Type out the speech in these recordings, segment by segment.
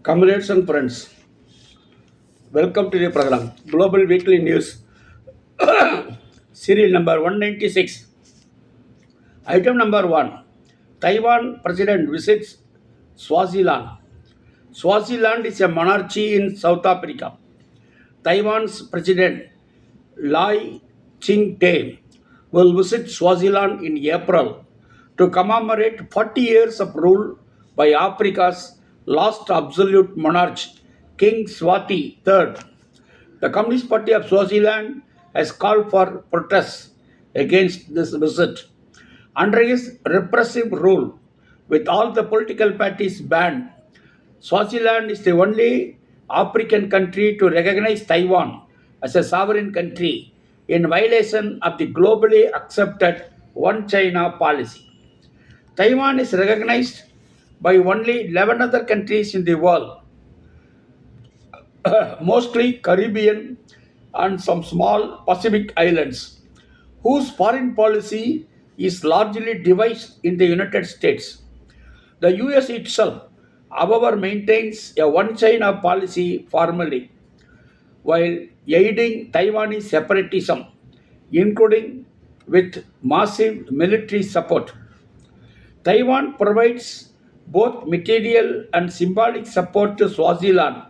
Comrades and friends, welcome to the program Global Weekly News, serial number 196. Item number 1, Taiwan President visits Swaziland. Swaziland is a monarchy in South Africa. Taiwan's President Lai Ching-te will visit Swaziland in April to commemorate 40 years of rule by Africa's last absolute monarch, King Swati III. The Communist Party of Swaziland has called for protests against this visit. Under his repressive rule, with all the political parties banned, Swaziland is the only African country to recognize Taiwan as a sovereign country in violation of the globally accepted One China policy. Taiwan is recognized by only 11 other countries in the world, mostly Caribbean and some small Pacific islands, whose foreign policy is largely devised in the United States. The US itself, however, maintains a one China policy formally, while aiding Taiwanese separatism, including with massive military support. Taiwan provides both material and symbolic support to Swaziland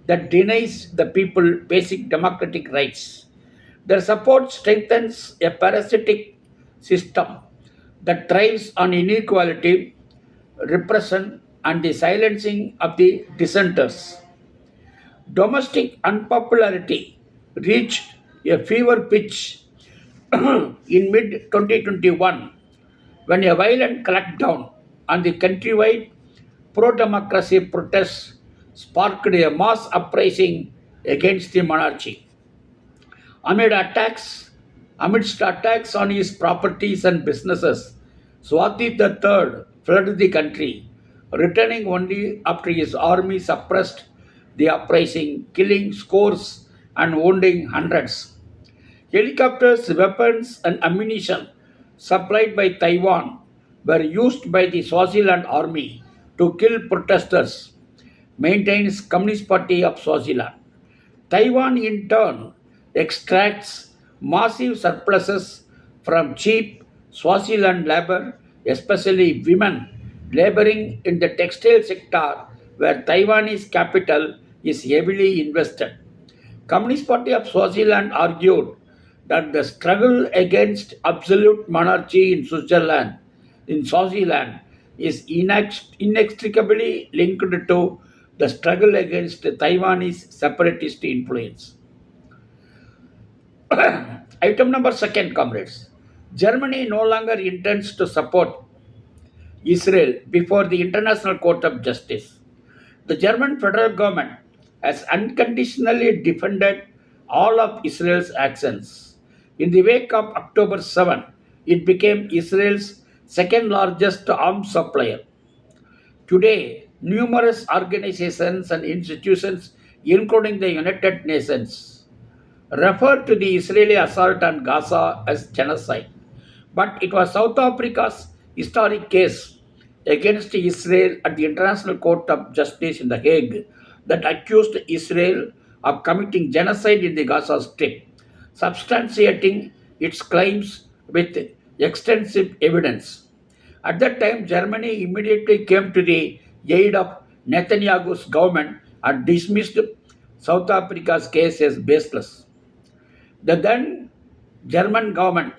that denies the people basic democratic rights. Their support strengthens a parasitic system that thrives on inequality, repression, and the silencing of the dissenters. Domestic unpopularity reached a fever pitch in mid 2021 when a violent crackdown on the countrywide pro democracy protests sparked a mass uprising against the monarchy. Amid attacks, Amidst attacks on his properties and businesses, Swati III fled the country, returning only after his army suppressed the uprising, killing scores and wounding hundreds. Helicopters, weapons, and ammunition supplied by Taiwan were used by the Swaziland army to kill protesters, maintains Communist Party of Swaziland. Taiwan, in turn, extracts massive surpluses from cheap Swaziland labor, especially women laboring in the textile sector where Taiwanese capital is heavily invested. Communist Party of Swaziland argued that the struggle against absolute monarchy in Swaziland, is inextricably linked to the struggle against Taiwanese separatist influence. Item number second, comrades. Germany no longer intends to support Israel before the International Court of Justice. The German federal government has unconditionally defended all of Israel's actions. In the wake of October 7, it became Israel's second largest arms supplier. Today, numerous organizations and institutions, including the United Nations, refer to the Israeli assault on Gaza as genocide. But it was South Africa's historic case against Israel at the International Court of Justice in The Hague that accused Israel of committing genocide in the Gaza Strip, substantiating its claims with extensive evidence. At that time, Germany immediately came to the aid of Netanyahu's government and dismissed South Africa's case as baseless. The then German government,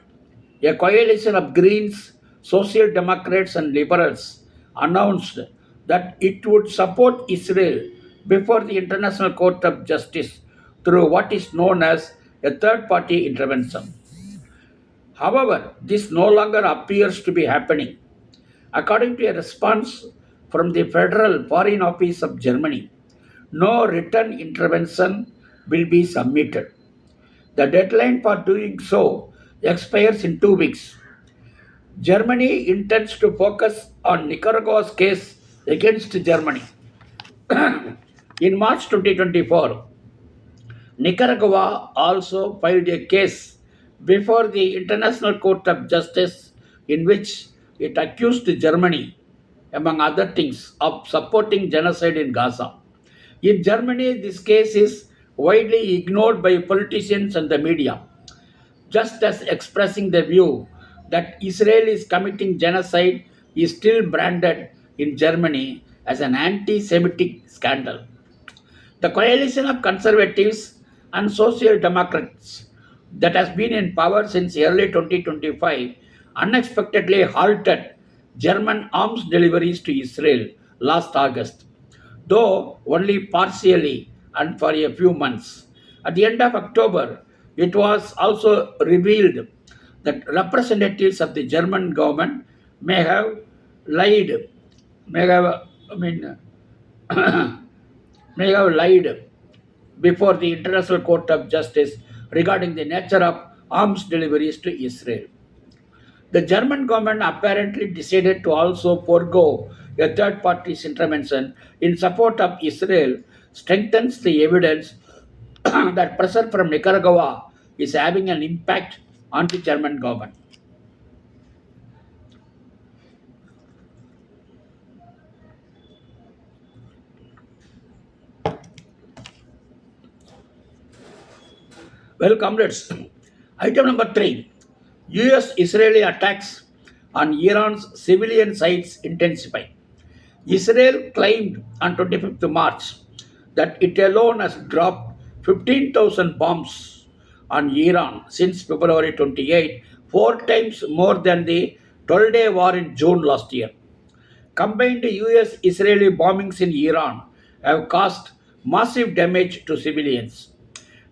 a coalition of Greens, Social Democrats, and Liberals, announced that it would support Israel before the International Court of Justice through what is known as a third party intervention. However, this no longer appears to be happening. According to a response from the Federal Foreign Office of Germany, no written intervention will be submitted. The deadline for doing so expires in 2 weeks. Germany intends to focus on Nicaragua's case against Germany. In March 2024, Nicaragua also filed a case before the International Court of Justice in which it accused Germany, among other things, of supporting genocide in Gaza. In Germany, this case is widely ignored by politicians and the media, just as expressing the view that Israel is committing genocide is still branded in Germany as an anti Semitic scandal. The coalition of conservatives and social democrats that has been in power since early 2025 unexpectedly halted German arms deliveries to Israel last August, though only partially and for a few months. At the end of October, it was also revealed that representatives of the German government may have lied, may have, I mean, may have lied before the International Court of Justice regarding the nature of arms deliveries to Israel. The German government apparently decided to also forego a third party's intervention in support of Israel, strengthens the evidence that pressure from Nicaragua is having an impact on the German government. Well, comrades, item number three, US Israeli attacks on Iran's civilian sites intensify. Israel claimed on 25th March that it alone has dropped 15,000 bombs on Iran since February 28, four times more than the 12-day war in June last year. Combined US Israeli bombings in Iran have caused massive damage to civilians.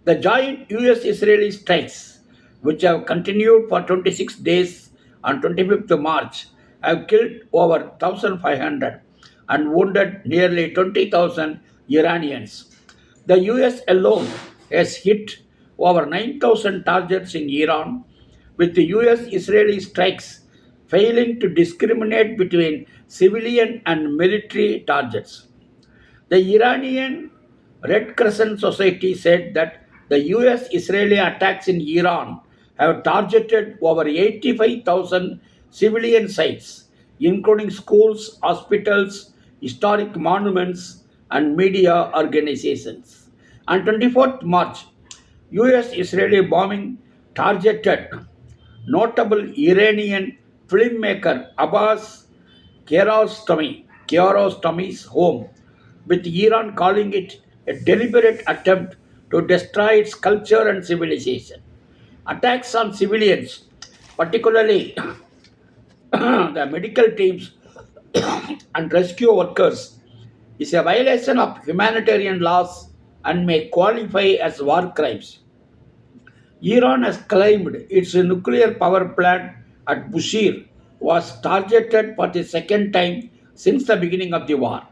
The joint US Israeli strikes, which have continued for 26 days on 25th March, have killed over 1,500 and wounded nearly 20,000 Iranians. The US alone has hit over 9,000 targets in Iran, with the US Israeli strikes failing to discriminate between civilian and military targets. The Iranian Red Crescent Society said that the US Israeli attacks in Iran have targeted over 85,000 civilian sites, including schools, hospitals, historic monuments, and media organizations. On 24th March, US Israeli bombing targeted notable Iranian filmmaker Abbas Kiarostami's home, with Iran calling it a deliberate attempt to destroy its culture and civilization. Attacks on civilians, particularly the medical teams and rescue workers, is a violation of humanitarian laws and may qualify as war crimes. Iran has claimed its nuclear power plant at Bushehr was targeted for the second time since the beginning of the war.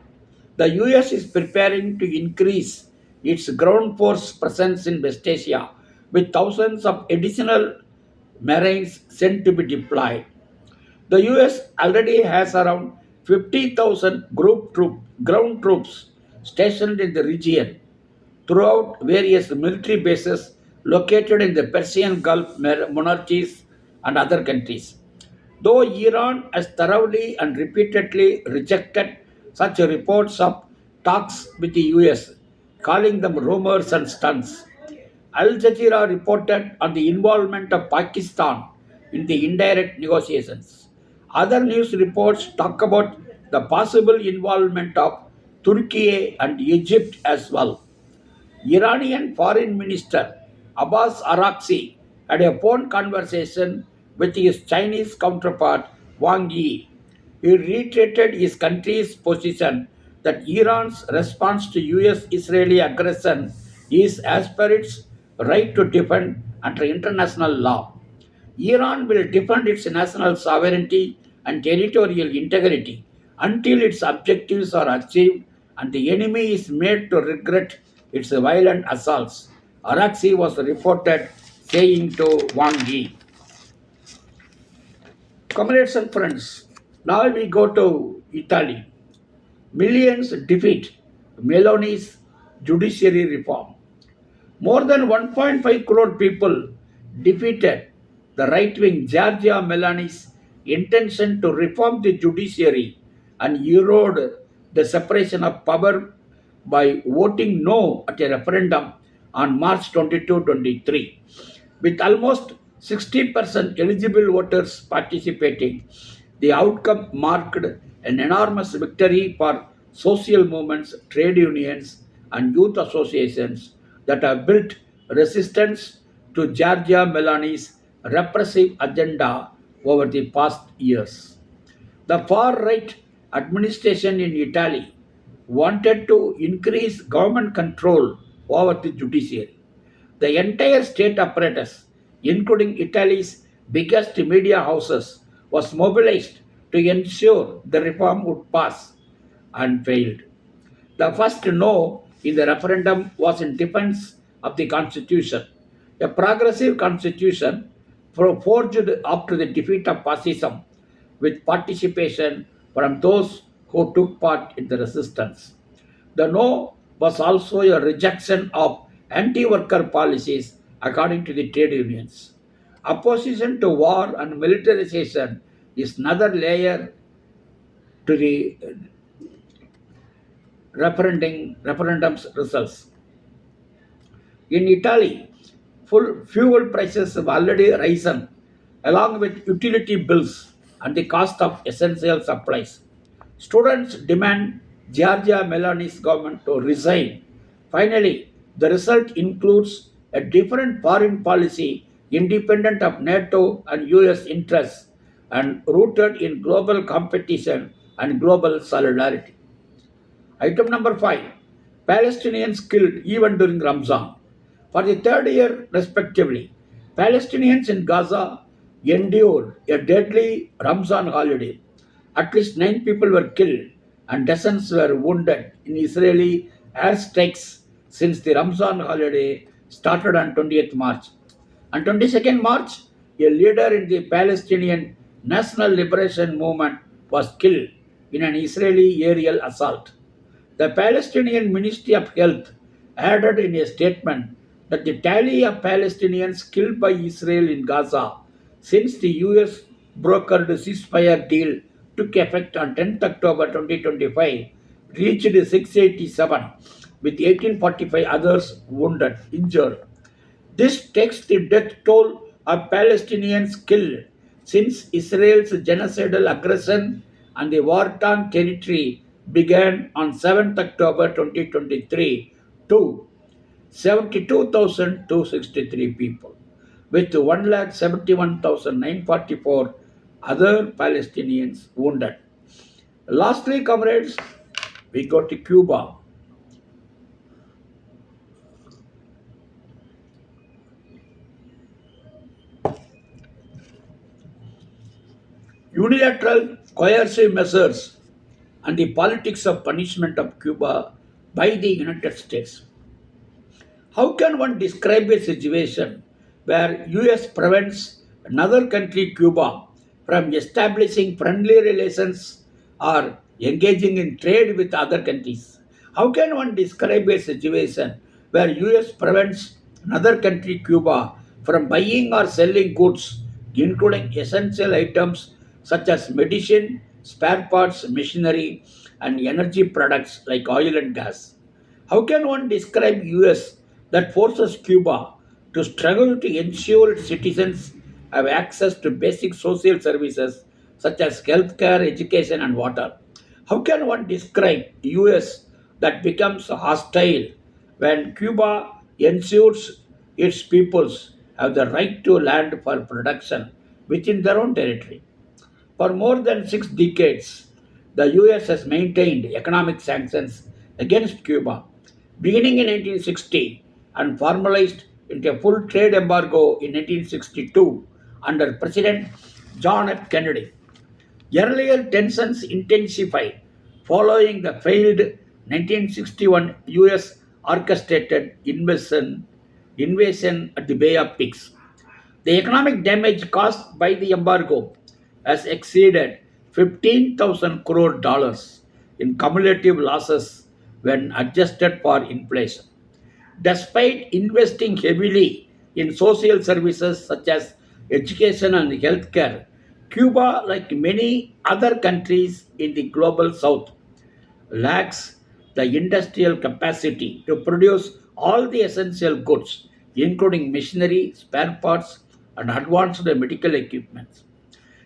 The US is preparing to increase its ground force presence in West Asia with thousands of additional Marines sent to be deployed. The US already has around 50,000 ground troops stationed in the region throughout various military bases located in the Persian Gulf monarchies and other countries. Though Iran has thoroughly and repeatedly rejected such reports of talks with the US, calling them rumors and stunts, Al Jazeera reported on the involvement of Pakistan in the indirect negotiations. Other news reports talk about the possible involvement of Turkey and Egypt as well. Iranian Foreign Minister Abbas Araghchi had a phone conversation with his Chinese counterpart Wang Yi. He reiterated his country's position that Iran's response to US Israeli aggression is as per its right to defend under international law. Iran will defend its national sovereignty and territorial integrity until its objectives are achieved and the enemy is made to regret its violent assaults. Araxi was reported saying to Wang Yi. Comrades and friends, now we go to Italy. Millions defeat Meloni's judiciary reform. More than 1.5 crore people defeated the right wing Giorgia Meloni's intention to reform the judiciary and erode the separation of power by voting no at a referendum on March 22, 23. With almost 60% eligible voters participating, the outcome marked an enormous victory for social movements, trade unions, and youth associations that have built resistance to Giorgia Meloni's repressive agenda over the past years. The far right administration in Italy wanted to increase government control over the judiciary. The entire state apparatus, including Italy's biggest media houses, was mobilized to ensure the reform would pass and failed. The first no in the referendum was in defense of the constitution, a progressive constitution forged after the defeat of fascism with participation from those who took part in the resistance. The no was also a rejection of anti worker policies according to the trade unions. Opposition to war and militarization is another layer to the referendum's results. In Italy, fuel prices have already risen, along with utility bills and the cost of essential supplies. Students demand Giorgia Meloni's government to resign. Finally, the result includes a different foreign policy independent of NATO and US interests and rooted in global competition and global solidarity. Item number 5, Palestinians killed even during Ramzan. For the third year, respectively, Palestinians in Gaza endured a deadly Ramzan holiday. At least 9 people were killed and dozens were wounded in Israeli airstrikes since the Ramzan holiday started on 20th March. On 22nd March, a leader in the Palestinian National Liberation Movement was killed in an Israeli aerial assault. The Palestinian Ministry of Health added in a statement that the tally of Palestinians killed by Israel in Gaza since the US brokered ceasefire deal took effect on 10th October 2025 reached 687, with 1845 others injured. This takes the death toll of Palestinians killed since Israel's genocidal aggression on the war-torn territory began on 7th October 2023 to 72,263 people, with 171,944 other Palestinians wounded. Lastly, comrades, we go to Cuba. Unilateral coercive measures and the politics of punishment of Cuba by the United States. How can one describe a situation where US prevents another country, Cuba, from establishing friendly relations or engaging in trade with other countries? How can one describe a situation where US prevents another country, Cuba, from buying or selling goods, including essential items such as medicine, spare parts, machinery, and energy products like oil and gas? How can one describe US that forces Cuba to struggle to ensure its citizens have access to basic social services such as healthcare, education, and water? How can one describe US that becomes hostile when Cuba ensures its peoples have the right to land for production within their own territory? For more than 6 decades, the US has maintained economic sanctions against Cuba, beginning in 1960 and formalized into a full trade embargo in 1962 under President John F. Kennedy. Earlier tensions intensified following the failed 1961 US orchestrated invasion at the Bay of Pigs. The economic damage caused by the embargo has exceeded 15,000 crore dollars in cumulative losses when adjusted for inflation. Despite investing heavily in social services such as education and healthcare, Cuba, like many other countries in the global south, lacks the industrial capacity to produce all the essential goods, including machinery, spare parts, and advanced medical equipment.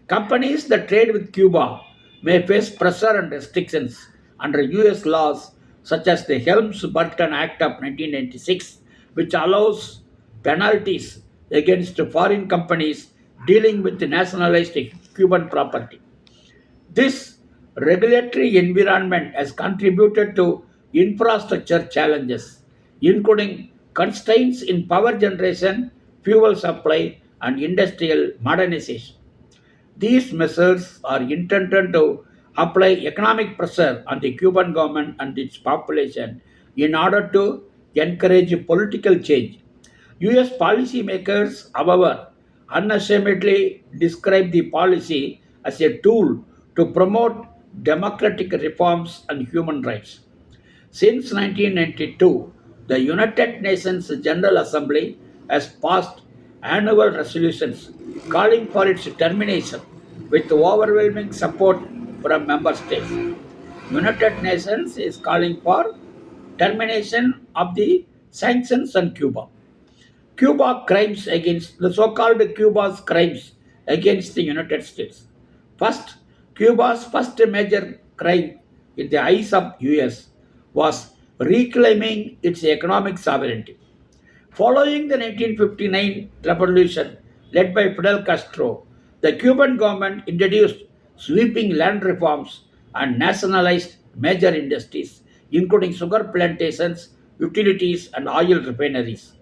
Companies that trade with Cuba may face pressure and restrictions under US laws such as the Helms Burton Act of 1996, which allows penalties against foreign companies dealing with nationalized Cuban property. This regulatory environment has contributed to infrastructure challenges, including constraints in power generation, fuel supply, and industrial modernization. These measures are intended to apply economic pressure on the Cuban government and its population in order to encourage political change. US policymakers, however, unashamedly describe the policy as a tool to promote democratic reforms and human rights. Since 1992, the United Nations General Assembly has passed annual resolutions calling for its termination with overwhelming support from member states. United Nations is calling for termination of the sanctions on Cuba. The so-called Cuba's crimes against the United States. First, Cuba's first major crime in the eyes of US was reclaiming its economic sovereignty. Following the 1959 revolution led by Fidel Castro, the Cuban government introduced sweeping land reforms and nationalized major industries, including sugar plantations, utilities, and oil refineries.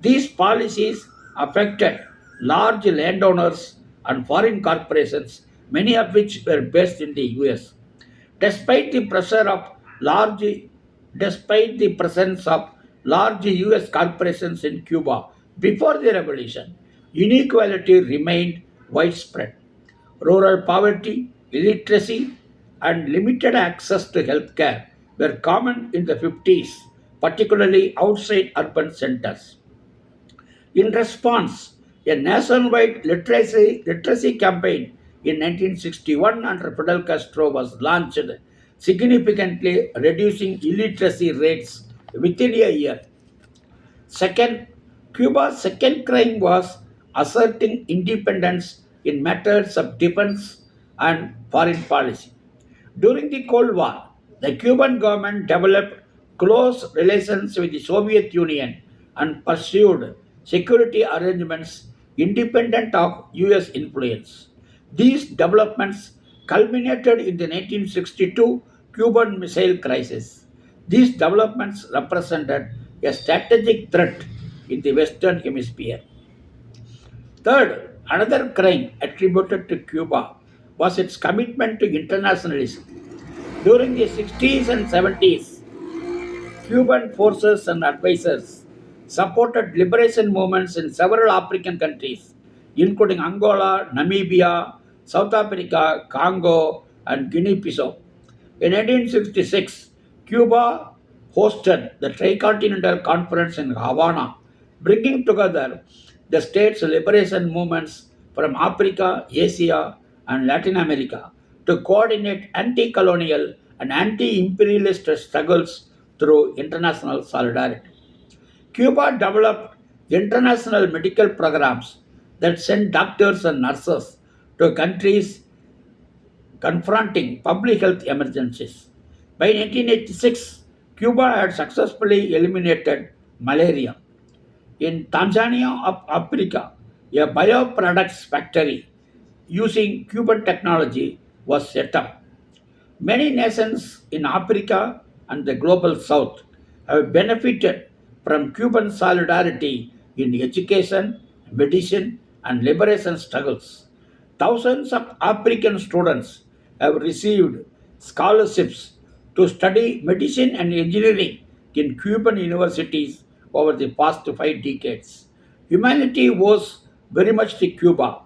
These policies affected large landowners and foreign corporations, many of which were based in the US. Despite the pressure of large, Despite the presence of large US corporations in Cuba before the revolution, inequality remained widespread. Rural poverty, illiteracy, and limited access to healthcare were common in the 50s, particularly outside urban centers. In response, a nationwide literacy campaign in 1961 under Fidel Castro was launched, significantly reducing illiteracy rates within a year. Second, Cuba's second crime was asserting independence in matters of defense and foreign policy. During the Cold War, the Cuban government developed close relations with the Soviet Union and pursued security arrangements independent of US influence. These developments culminated in the 1962 Cuban Missile Crisis. These developments represented a strategic threat in the Western Hemisphere. Third, another crime attributed to Cuba was its commitment to internationalism. During the 60s and 70s, Cuban forces and advisors supported liberation movements in several African countries, including Angola, Namibia, South Africa, Congo, and Guinea-Bissau. In 1966, Cuba hosted the Tricontinental Conference in Havana, bringing together the states' liberation movements from Africa, Asia, and Latin America to coordinate anti colonial and anti imperialist struggles through international solidarity. Cuba developed international medical programs that sent doctors and nurses to countries confronting public health emergencies. By 1986, Cuba had successfully eliminated malaria. In Tanzania of Africa, a bioproducts factory using Cuban technology was set up. Many nations in Africa and the global south have benefited from Cuban solidarity in education, medicine, and liberation struggles. Thousands of African students have received scholarships to study medicine and engineering in Cuban universities over the past 5 decades. Humanity owes very much to Cuba.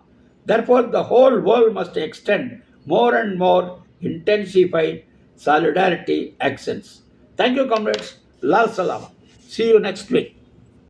Therefore, the whole world must extend more and more intensified solidarity actions. Thank you, comrades. Lal Salam. See you next week.